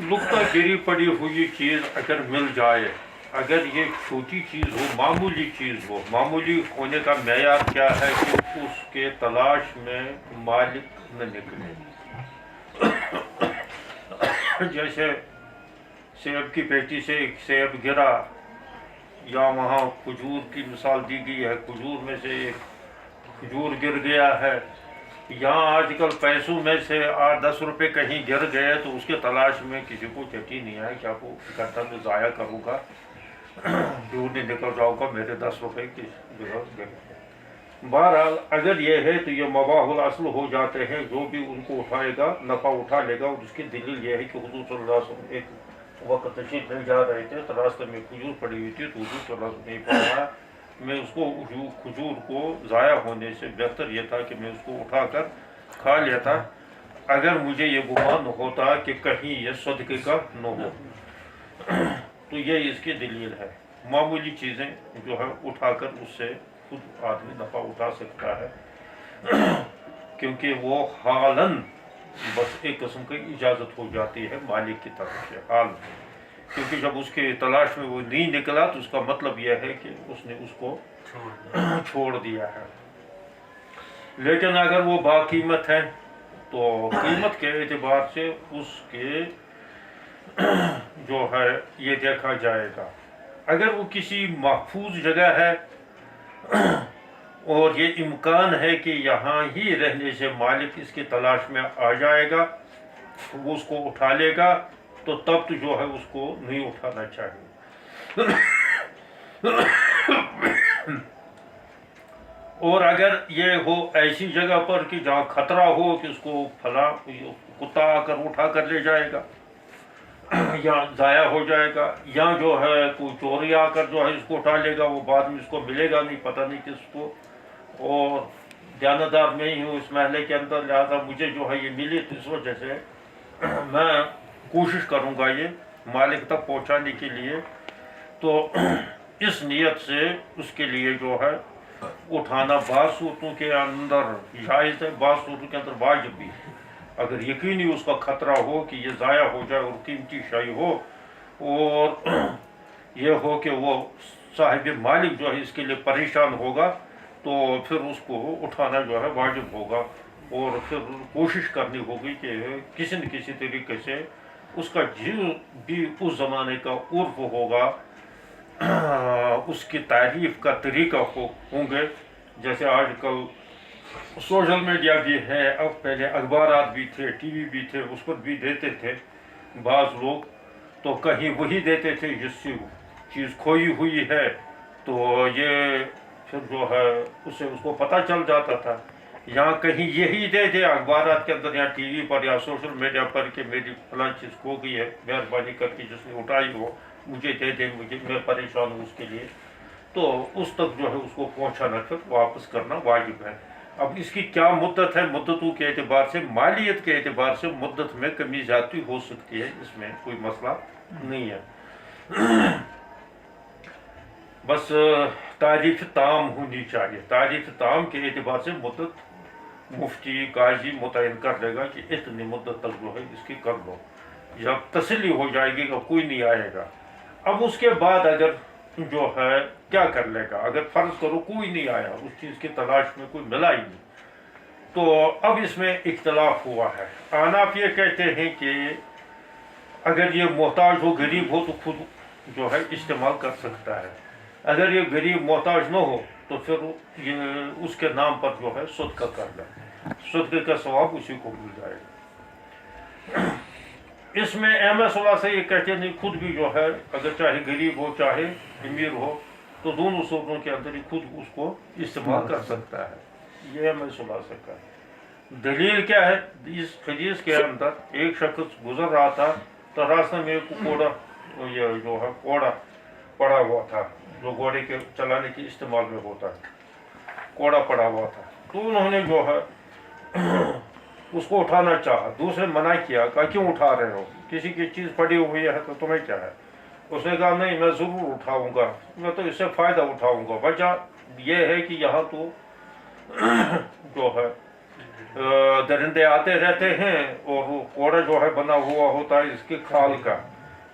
लुकता गिरी पड़ी हुई चीज़ अगर मिल जाए, अगर ये छोटी चीज़ हो, मामूली चीज़ हो, मामूली होने का मेयार क्या है कि उसके तलाश में मालिक न निकले। जैसे सेब की पेटी से एक सेब गिरा, या वहाँ खजूर की मिसाल दी गई है, खजूर में से एक खजूर गिर गया है। यहाँ आजकल पैसों में से 8-10 रुपए कहीं गिर गए तो उसके तलाश में किसी को चटी नहीं है, क्या को इकट्ठा में ज़ाया करूँगा, ढूंढने निकल जाऊँगा, मेरे 10 रुपए की गए। बहरहाल अगर ये है तो ये मबाहुल असल हो जाते हैं, जो भी उनको उठाएगा नफ़ा उठा लेगा। और उसकी दलील ये है कि हुजूर सल्लल्लाहु अलैहि वसल्लम एक वक्त तशरीफ ले जा रहे थे तो रास्ते में खजूर पड़ी हुई थी, तो हुजूर सल्लल्लाहु अलैहि वसल्लम ने फरमाया मैं उसको खजूर को ज़ाया होने से बेहतर ये था कि मैं उसको उठाकर खा लेता, अगर मुझे ये गुमान होता कि कहीं ये सदक़े का न हो। तो ये इसकी दलील है। मामूली चीज़ें जो है उठाकर उससे खुद आदमी नफ़ा उठा सकता है, क्योंकि वो हालन बस एक किस्म की इजाज़त हो जाती है मालिक की तरफ से, हाल। क्योंकि जब उसके तलाश में वो नहीं निकला तो उसका मतलब यह है कि उसने उसको छोड़ दिया है। लेकिन अगर वो बाकीमत है तो कीमत के एतबार से उसके जो है ये देखा जाएगा। अगर वो किसी महफूज जगह है और ये इम्कान है कि यहाँ ही रहने से मालिक इसकी तलाश में आ जाएगा, वो उसको उठा लेगा, तो तब तो जो है उसको नहीं उठाना चाहिए। और अगर ये हो ऐसी जगह पर कि जहाँ खतरा हो कि उसको फला कुत्ता आकर उठा कर ले जाएगा या ज़ाया हो जाएगा, या जो है कोई चोरी आकर जो है इसको उठा लेगा, वो बाद में इसको मिलेगा नहीं, पता नहीं किसको, और ध्यानदार मैं ही हूँ इस महल्ले के अंदर, लिहाजा मुझे जो है ये मिली, तो इस वजह से मैं कोशिश करूँगा ये मालिक तक पहुँचाने के लिए। तो इस नीयत से उसके लिए जो है उठाना बाज़ सूरतों के अंदर जायज़ है, बाज़ सूरतों के अंदर वाजिब भी है। अगर यकीनी उसका ख़तरा हो कि ये ज़ाया हो जाए और कीमती शय हो, और ये हो कि वो साहिब मालिक जो है इसके लिए परेशान होगा, तो फिर उसको उठाना जो है वाजिब होगा। और फिर कोशिश करनी होगी कि किसी न किसी तरीके से उसका जो भी उस ज़माने का उर्फ होगा, उसकी तारीफ़ का तरीका होंगे। जैसे आजकल सोशल मीडिया भी है, अब पहले अखबारात भी थे, टीवी भी थे, उस पर भी देते थे बाज़ लोग, तो कहीं वही देते थे जिससे चीज़ खोई हुई है, तो ये फिर जो है उससे उसको पता चल जाता था। यहाँ कहीं यही दे दे अखबारात के अंदर या टीवी पर या सोशल मीडिया पर कि मेरी फलां चीज़ खो गई है, मेहरबानी करके जिसने उठाई हो मुझे दे दे, मुझे मैं परेशान हूँ उसके लिए, तो उस तक जो है उसको पहुँचाना फिर वापस करना वाजिब है। अब इसकी क्या मुद्दत है, मुद्दतों के एतबार से, मालियत के एतबार से मुद्दत में कमी ज़्यादती हो सकती है, इसमें कोई मसला नहीं है। बस तारीफ ताम होनी चाहिए। तारीफ ताम के एतबार से मुद्दत मुफ्ती काजी मुतयन कर देगा कि इतनी मुद्दत तक जो है इसकी कर लो, जब तसल्ली हो जाएगी कि कोई नहीं आएगा। अब उसके बाद अगर जो है क्या कर लेगा, अगर फ़र्ज़ करो कोई नहीं आया, उस चीज़ की तलाश में कोई मिला ही नहीं, तो अब इसमें इख्तलाफ हुआ है। अहनाफ ये कहते हैं कि अगर ये मोहताज हो, गरीब हो, तो खुद जो है इस्तेमाल कर सकता है। अगर ये गरीब मोहताज न हो तो फिर ये उसके नाम पर जो है सदका कर ले, सदके का सवाब उसी को मिल जाएगा। इसमें अहमद से ये कहते हैं खुद भी जो है अगर चाहे गरीब हो चाहे अमीर हो, तो दोनों सूरतों के अंदर ही खुद उसको इस्तेमाल कर सकता है। ये अहमद का दलील क्या है? इस हदीस के अंदर एक शख्स गुजर रहा था तो रास्ते में एक कोड़ा, ये जो है कोड़ा पड़ा हुआ था, जो घोड़े के चलाने के इस्तेमाल में होता है, कोड़ा पड़ा हुआ था। तो उन्होंने जो है उसको उठाना चाहा, दूसरे मना किया, कहा क्यों उठा रहे हो, किसी की चीज़ पड़ी हुई है तो तुम्हें क्या है। उसने कहा नहीं मैं ज़रूर उठाऊंगा, मैं तो इससे फ़ायदा उठाऊंगा। वजह यह है कि यहाँ तो जो है दरिंदे आते रहते हैं और वो कोड़ा जो है बना हुआ होता है इसके खाल का,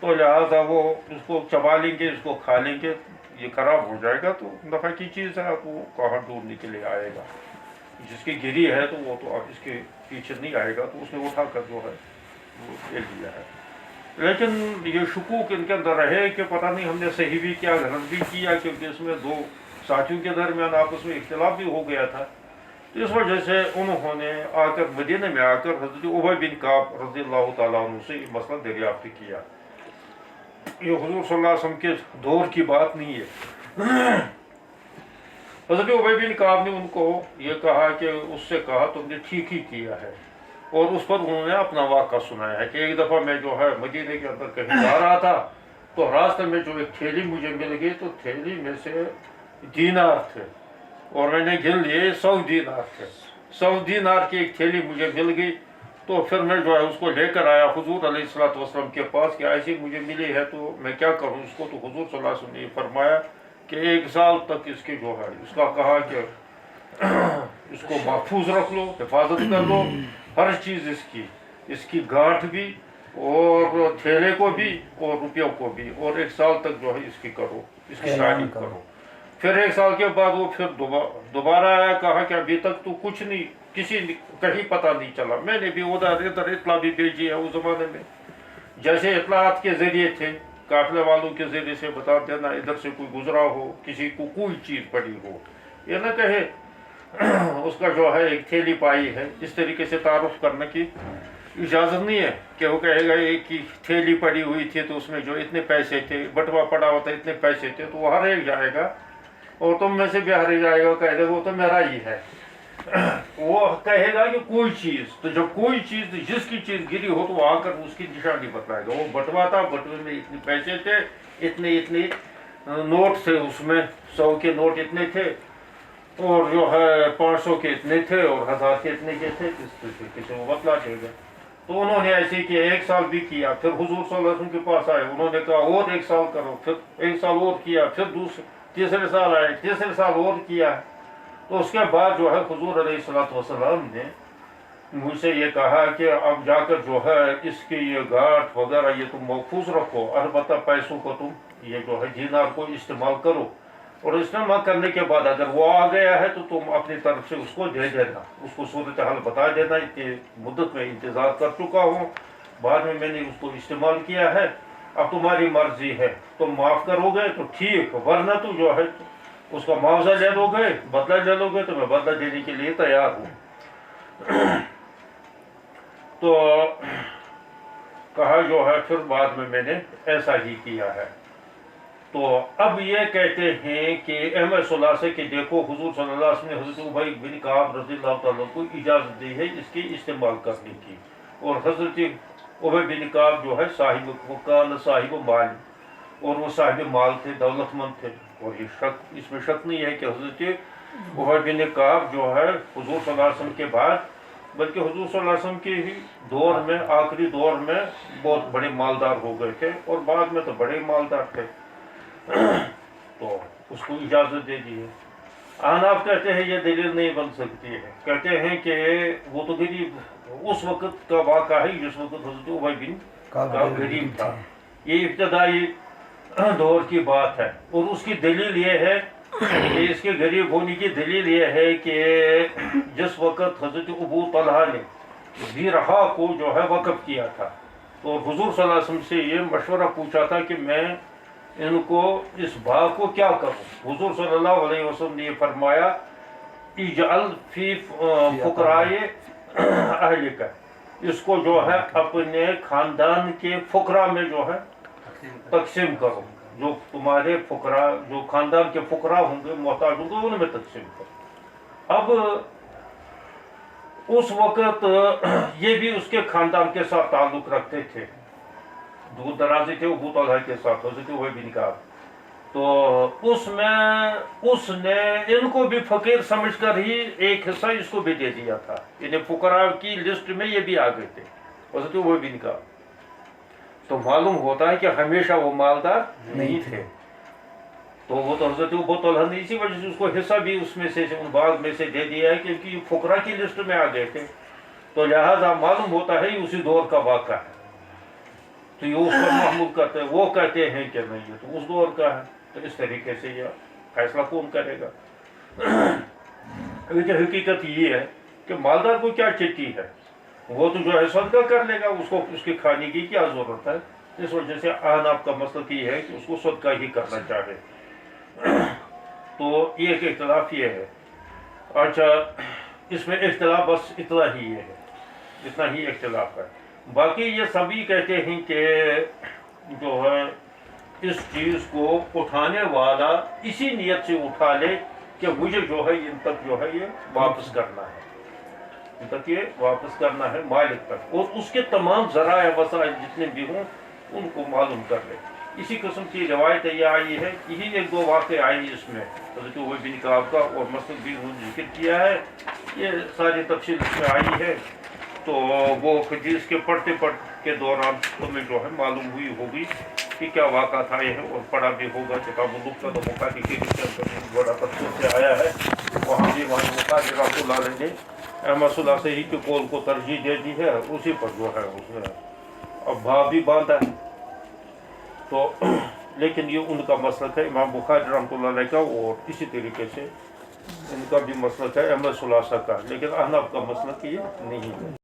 तो लिहाजा वो उसको चबा लेंगे, इसको खा लेंगे, ये खराब हो जाएगा। तो नफ़ा की चीज़ है, वो कहाँ ढूंढने के लिए आएगा। जिसकी गिरी है तो वो तो अब इसके पीछे नहीं आएगा, तो उसने उठा कर जो है वो ले लिया है। लेकिन ये शकूक इनके अंदर रहे कि पता नहीं हमने सही भी किया, गलत भी किया, क्योंकि इसमें दो साथियों के दरमियान आपस में इख्तिलाफ भी हो गया था। तो इस वजह से उन्होंने आकर मदीने में आकर हज़रत उबय बिन काब रज़ियल्लाहु ताला अन्हु से ये मसला दरियाफ्त किया। ये हुज़ूर सल्लल्लाहु अलैहि वसल्लम के दौर की बात नहीं है। हज़रत उबय बिन काब ने उनको ये कहा कि उससे कहा तुमने ठीक ही किया है, और उस पर उन्होंने अपना वाक़ा सुनाया है कि एक दफ़ा मैं जो है मदीने के अंदर कहीं जा रहा था, तो रास्ते में जो एक थैली मुझे मिल गई, तो थैली में से दीनार थे और मैंने गिन लिए 100 दीनार थे। 100 दीनार की एक थैली मुझे मिल गई, तो फिर मैं जो है उसको लेकर आया हुजूर अलैहिस्सलातु वस्सलाम के पास कि ऐसी मुझे मिली है, तो मैं क्या करूं इसको। तो हुजूर सल्लल्लाहु अलैहि वसल्लम ने फरमाया कि 1 साल तक इसकी जो है, इसका कहा कि इसको महफूज रख लो, हिफाजत कर लो, हर चीज़ इसकी गांठ भी और थैले को भी और रुपयों को भी, और 1 साल तक जो है इसकी करो, इसकी तारीफ करो। फिर 1 साल के बाद वो फिर दोबारा आया, कहा कि अभी तक तो कुछ नहीं, किसी कहीं पता नहीं चला। मैंने भी उधर इधर इतला भी भेजी है। उस ज़माने में जैसे इतलात के ज़रिए थे, काफिले वालों के ज़रिए से बता देना इधर से कोई गुजरा हो, किसी को कोई चीज़ पड़ी हो, ये ना कहे उसका जो है एक थैली पाई है, इस तरीके से तारुफ करने की इजाज़त नहीं है कि वो कहेगा एक की थैली पड़ी हुई थी तो उसमें जो इतने पैसे थे, बटवा पड़ा हुआ था इतने पैसे थे, तो वो हर एक जाएगा और तुम में से भी हर एक जाएगा, कह दे वो तो मेरा ही है। वो कहेगा कि कोई चीज़, तो जब कोई चीज़ जिसकी चीज़ गिरी हो तो वो आकर उसकी निशानी बताएगा। वो बटवा था, बटवे में इतने पैसे थे, इतने इतने नोट थे, उसमें 100 के नोट इतने थे, और जो है 500 के इतने थे, और 1000 के इतने के थे, इस तरीके से वो बतला देगा। तो उन्होंने ऐसे किया, 1 साल भी किया। फिर हुजूर सल्लल्लाहु अलैहि वसल्लम के पास आए, उन्होंने कहा और 1 साल करो, फिर 1 साल और किया, फिर तीसरे साल आए, तीसरे साल और किया। तो उसके बाद जो है हुजूर अलैहिस्सलातु वस्सलाम ने मुझसे ये कहा कि अब जाकर जो है इसकी ये गांठ वगैरह ये तुम महफूज रखो, अलबत्ता पैसों को तुम ये जो है दीनार को इस्तेमाल करो, और इस्तेमाल करने के बाद अगर वो आ गया है तो तुम अपनी तरफ से उसको दे देना, उसको सूरत हाल बता देना कि मुद्दत में इंतज़ार कर चुका हूँ, बाद में मैंने उसको इस्तेमाल किया है, अब तुम्हारी मर्जी है, तुम माफ़ करोगे तो ठीक, वरना तो जो है उसका मुआवजा ले लोगे, बदला ले लोगे, तो मैं बदला देने के लिए तैयार हूँ। तो कहा जो है फिर बाद में मैंने ऐसा ही किया है। तो अब ये कहते हैं कि अहमद सुल्लाह से कि देखो हुजूर सल्लल्लाहु अलैहि वसल्लम ने हज़रत उबय बिन काब रज़ियल्लाहु ताला को इजाज़त दी है इसके इस्तेमाल करने की, और हज़रत उबय बिन काब जो है साहिब माल, और वो साहिब माल थे, दौलतमंद थे, और ये इसमें शक नहीं है कि हज़रत उबय बिन काब जो है हुजूर सल्लल्लाहु अलैहि वसल्लम के बाद, बल्कि हुजूर सल्लल्लाहु अलैहि वसल्लम के ही दौर में, आखिरी दौर में बहुत बड़े मालदार हो गए थे, और बाद में तो बड़े मालदार थे। तो उसको इजाज़त दे दी है। अहनाफ कहते हैं ये दलील नहीं बन सकती है, कहते हैं कि वो तो गरीब उस वक़्त का वाक़ा है जिस वक़्त हज़रत उबय बिन काब गरीब था, ये इब्तदाई दौर की बात है। और उसकी दलील ये है कि इसके गरीब होने की दलील ये है कि जिस वक़्त हज़रत अबू तलहा ने ज़ीरहा को जो है वक़्फ़ किया था, तो हुज़ूर सल्लल्लाहु अलैहि वसल्लम से ये मशवरा पूछा था कि मैं इनको इस बाग को क्या करूँ। हुज़ूर सल्लल्लाहु अलैहि वसल्लम ने फरमाया इजअल फी फुकराए अहलिका, इसको जो है अपने ख़ानदान के फुकरा में जो है तकसीम करो, जो तुम्हारे फुकरा, जो ख़ानदान के फुकरा होंगे, मोहताज होंगे, उनमें तकसीम करो। अब उस वक़्त ये भी उसके ख़ानदान के साथ ताल्लुक़ रखते थे, दूर दराजी थे अबू तलहा के साथ, हज़रत उबय बिन काब। तो उसने इनको भी फ़कीर समझकर ही एक हिस्सा इसको भी दे दिया था, इन्हें फुकरा की लिस्ट में ये भी आ गए थे हज़रत उबय बिन काब। तो मालूम होता है कि हमेशा वो मालदार नहीं थे। تو وہ تو حضرت ابو طلحہ نے اسی وجہ سے اس کو حصہ بھی اس میں سے ان بعض میں سے دے دیا ہے، کیونکہ یہ فقراء کی لسٹ میں آ گئے تھے، تو لہٰذا معلوم ہوتا ہے یہ اسی دور کا واقعہ ہے، تو یہ اس پر محمول کرتے ہیں، وہ کہتے ہیں کہ نہیں یہ تو اس دور کا ہے، تو اس طریقے سے یہ فیصلہ کون کرے گا؟ لیکن حقیقت یہ ہے کہ مالدار کو کیا چٹی ہے، وہ تو جو ہے صدقہ کر لے گا، اس کو اس کے کھانے کی کیا ضرورت ہے؟ اس وجہ سے احناف کا مسلک یہ ہے کہ اس کو صدقہ ہی کرنا چاہے۔ تو ایک اختلاف یہ ہے۔ اچھا، اس میں اختلاف بس اتنا ہی ہے، اتنا ہی اختلاف ہے، باقی یہ سبھی کہتے ہیں کہ جو ہے اس چیز کو اٹھانے والا اسی نیت سے اٹھا لے کہ مجھے جو ہے ان تک جو ہے یہ واپس کرنا ہے، ان تک یہ واپس کرنا ہے مالک تک، اور اس کے تمام ذرائع وسائل جتنے بھی ہوں ان کو معلوم کر لے۔ اسی قسم کی روایت یہ آئی ہے، یہی ایک دو واقع آئی اس میں، حضرت ابی بن کعب کا اور مسلک بھی ذکر کیا ہے، یہ ساری تفصیل اس میں آئی ہے، تو وہ حدیث کے پڑھتے کے دوران تمہیں جو ہے معلوم ہوئی ہوگی کہ کیا واقعات آئے ہیں، اور پڑھا بھی ہوگا کتاب النبوۃ مقادی کے بڑا تفصیل سے آیا ہے، وہاں بھی وہاں مقادی رحمۃ اللہ علیہ نے احمد صلی اللہ سے ہی کے قول کو ترجیح دے دی ہے، اسی پر جو ہے اس نے اب بھاؤ بھی باندھا ہے، تو لیکن یہ ان کا مسلک ہے امام بخاری رحمۃ اللہ علیہ کا، اور اسی طریقے سے ان کا بھی مسلک ہے احمد صلی اللہ کا، لیکن احناف کا مسلک یہ نہیں ہے۔